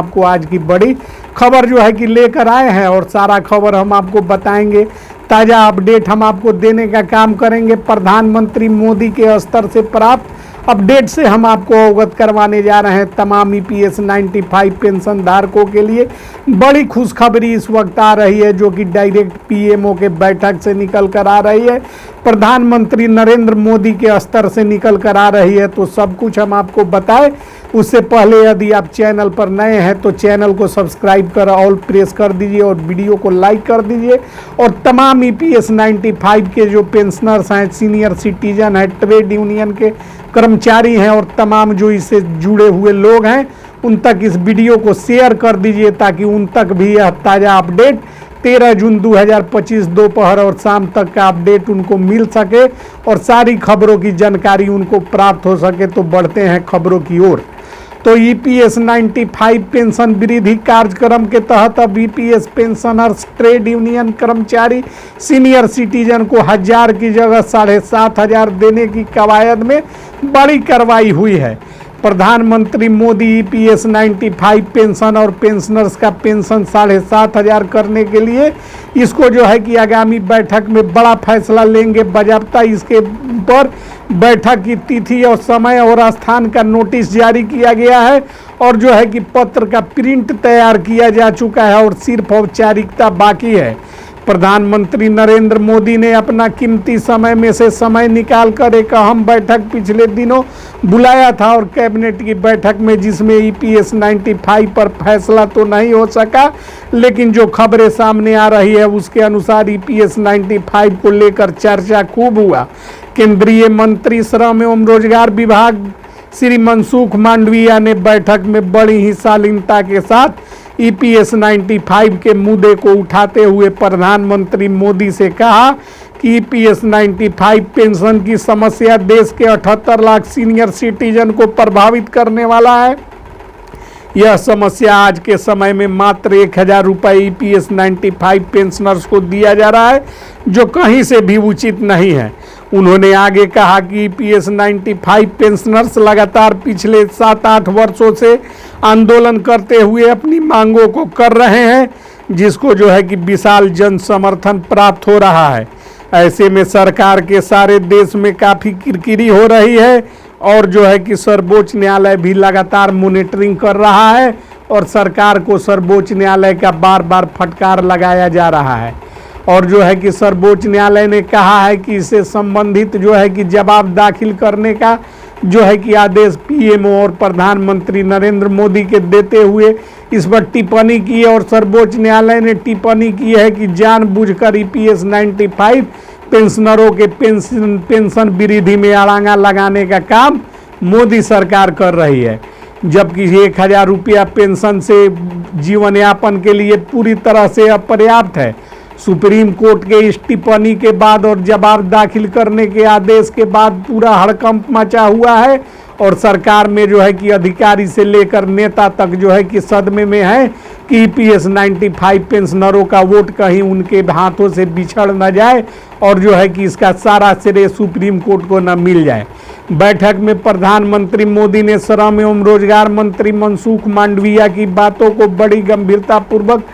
आपको आज की बड़ी खबर जो है कि लेकर आए हैं और सारा खबर हम आपको बताएंगे। ताज़ा अपडेट हम आपको देने का काम करेंगे। प्रधानमंत्री मोदी के स्तर से प्राप्त अपडेट से हम आपको अवगत करवाने जा रहे हैं। तमाम EPS 95 पेंशन धारकों के लिए बड़ी खुशखबरी इस वक्त आ रही है, जो कि डायरेक्ट PMO के बैठक से निकल कर आ रही है, प्रधानमंत्री नरेंद्र मोदी के स्तर से निकल कर आ रही है। तो सब कुछ हम आपको बताएं उससे पहले यदि आप चैनल पर नए हैं तो चैनल को सब्सक्राइब कर ऑल प्रेस कर दीजिए और वीडियो को लाइक कर दीजिए। और तमाम EPS 95 के जो पेंशनर्स हैं, सीनियर सिटीजन हैं, ट्रेड यूनियन के कर्मचारी हैं और तमाम जो इससे जुड़े हुए लोग हैं, उन तक इस वीडियो को शेयर कर दीजिए ताकि उन तक भी यह ताज़ा अपडेट 13 जून 2025 दोपहर और शाम तक का अपडेट उनको मिल सके और सारी खबरों की जानकारी उनको प्राप्त हो सके। तो बढ़ते हैं खबरों की ओर। तो EPS 95 पेंशन वृद्धि कार्यक्रम के तहत अब EPS पेंशनर्स, ट्रेड यूनियन कर्मचारी, सीनियर सिटीजन को 1000 की जगह 7500 देने की कवायद में बड़ी कार्रवाई हुई है। प्रधानमंत्री मोदी EPS 95 पेंशन और पेंशनर्स का पेंशन 7500 करने के लिए इसको जो है कि आगामी बैठक में बड़ा फैसला लेंगे। बाकायदा इसके ऊपर बैठक की तिथि और समय और स्थान का नोटिस जारी किया गया है और जो है कि पत्र का प्रिंट तैयार किया जा चुका है और सिर्फ औपचारिकता बाकी है। प्रधानमंत्री नरेंद्र मोदी ने अपना कीमती समय में से समय निकालकर एक अहम बैठक पिछले दिनों बुलाया था और कैबिनेट की बैठक में, जिसमें EPS 95 पर फैसला तो नहीं हो सका, लेकिन जो खबरें सामने आ रही है उसके अनुसार EPS 95 को लेकर चर्चा खूब हुआ। केंद्रीय मंत्री श्रम एवं रोजगार विभाग श्री मनसुख मांडविया ने बैठक में बड़ी ही शालीनता के साथ EPS 95 के मुद्दे को उठाते हुए प्रधानमंत्री मोदी से कहा कि EPS 95 पेंशन की समस्या देश के 78 लाख सीनियर सिटीजन को प्रभावित करने वाला है। यह समस्या आज के समय में मात्र 1000 रुपये EPS 95 पेंशनर्स को दिया जा रहा है, जो कहीं से भी उचित नहीं है। उन्होंने आगे कहा कि EPS 95 पेंशनर्स लगातार पिछले 7-8 वर्षों से आंदोलन करते हुए अपनी मांगों को कर रहे हैं, जिसको जो है कि विशाल जन समर्थन प्राप्त हो रहा है। ऐसे में सरकार के सारे देश में काफ़ी किरकिरी हो रही है और जो है कि सर्वोच्च न्यायालय भी लगातार मॉनिटरिंग कर रहा है और सरकार को सर्वोच्च न्यायालय का बार बार फटकार लगाया जा रहा है। और जो है कि सर्वोच्च न्यायालय ने कहा है कि इससे संबंधित जो है कि जवाब दाखिल करने का जो है कि आदेश PMO और प्रधानमंत्री नरेंद्र मोदी के देते हुए इस पर टिप्पणी की है। और सर्वोच्च न्यायालय ने टिप्पणी की है कि जानबूझकर EPS 95 पेंशनरों के पेंशन वृद्धि में अड़ंगा लगाने का काम मोदी सरकार कर रही है, जबकि 1000 रुपया पेंशन से जीवन यापन के लिए पूरी तरह से अपर्याप्त है। सुप्रीम कोर्ट के इस टिप्पणी के बाद और जवाब दाखिल करने के आदेश के बाद पूरा हड़कंप मचा हुआ है और सरकार में जो है कि अधिकारी से लेकर नेता तक जो है कि सदमे में है कि EPS 95 पेंशनरों का वोट कहीं उनके हाथों से बिछड़ न जाए और जो है कि इसका सारा श्रेय सुप्रीम कोर्ट को न मिल जाए। बैठक में प्रधानमंत्री मोदी ने श्रम एवं रोजगार मंत्री मनसुख मांडविया की बातों को बड़ी गंभीरतापूर्वक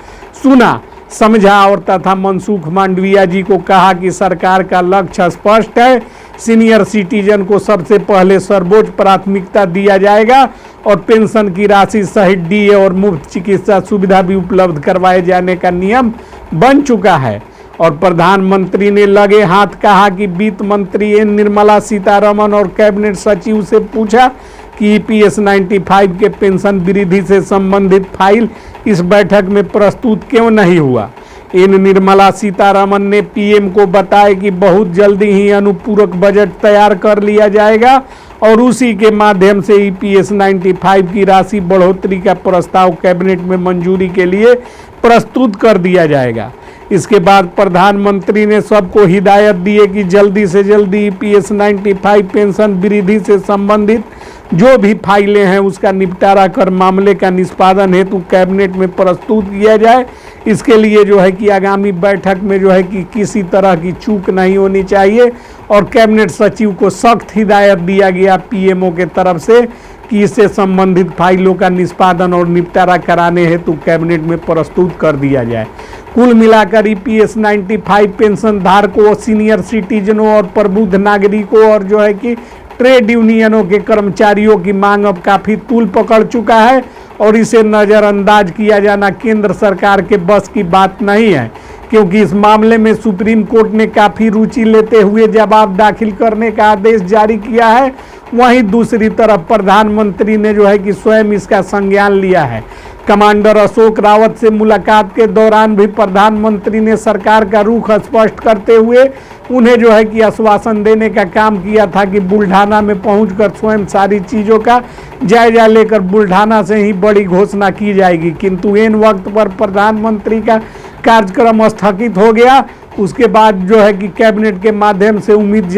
सुना, समझा और तथा मनसुख मांडविया जी को कहा कि सरकार का लक्ष्य स्पष्ट है। सीनियर सिटीजन को सबसे पहले सर्वोच्च प्राथमिकता दिया जाएगा और पेंशन की राशि सहित DA और मुफ्त चिकित्सा सुविधा भी उपलब्ध करवाए जाने का नियम बन चुका है। और प्रधानमंत्री ने लगे हाथ कहा कि वित्त मंत्री निर्मला सीतारमण और कैबिनेट सचिव से पूछा कि EPS 95 के पेंशन वृद्धि से संबंधित फाइल इस बैठक में प्रस्तुत क्यों नहीं हुआ। निर्मला सीतारमण ने PM को बताया कि बहुत जल्दी ही अनुपूरक बजट तैयार कर लिया जाएगा और उसी के माध्यम से EPS 95 की राशि बढ़ोतरी का प्रस्ताव कैबिनेट में मंजूरी के लिए प्रस्तुत कर दिया जाएगा। इसके बाद प्रधानमंत्री ने सबको हिदायत दी है कि जल्दी से जल्दी EPS 95 पेंशन वृद्धि से संबंधित जो भी फाइलें हैं उसका निपटारा कर मामले का निष्पादन हेतु कैबिनेट में प्रस्तुत किया जाए। इसके लिए जो है कि आगामी बैठक में जो है कि किसी तरह की चूक नहीं होनी चाहिए और कैबिनेट सचिव को सख्त हिदायत दिया गया PMO के तरफ से कि इससे संबंधित फाइलों का निष्पादन और निपटारा कराने हेतु कैबिनेट में प्रस्तुत कर दिया जाए। कुल मिलाकर ईपीएस 95 पेंशन धारकों, सीनियर सिटीजनों और प्रबुद्ध नागरिकों और जो है कि ट्रेड यूनियनों के कर्मचारियों की मांग अब काफ़ी तूल पकड़ चुका है और इसे नज़रअंदाज किया जाना केंद्र सरकार के बस की बात नहीं है, क्योंकि इस मामले में सुप्रीम कोर्ट ने काफ़ी रुचि लेते हुए जवाब दाखिल करने का आदेश जारी किया है। वहीं दूसरी तरफ प्रधानमंत्री ने जो है कि स्वयं इसका संज्ञान लिया है। कमांडर अशोक रावत से मुलाकात के दौरान भी प्रधानमंत्री ने सरकार का रुख स्पष्ट करते हुए उन्हें जो है कि आश्वासन देने का काम किया था कि बुल्ढाना में पहुंचकर स्वयं सारी चीज़ों का जायजा लेकर बुल्ढाना से ही बड़ी घोषणा की जाएगी, किंतु इन वक्त पर प्रधानमंत्री का कार्यक्रम स्थगित हो गया। उसके बाद जो है कि कैबिनेट के माध्यम से उम्मीद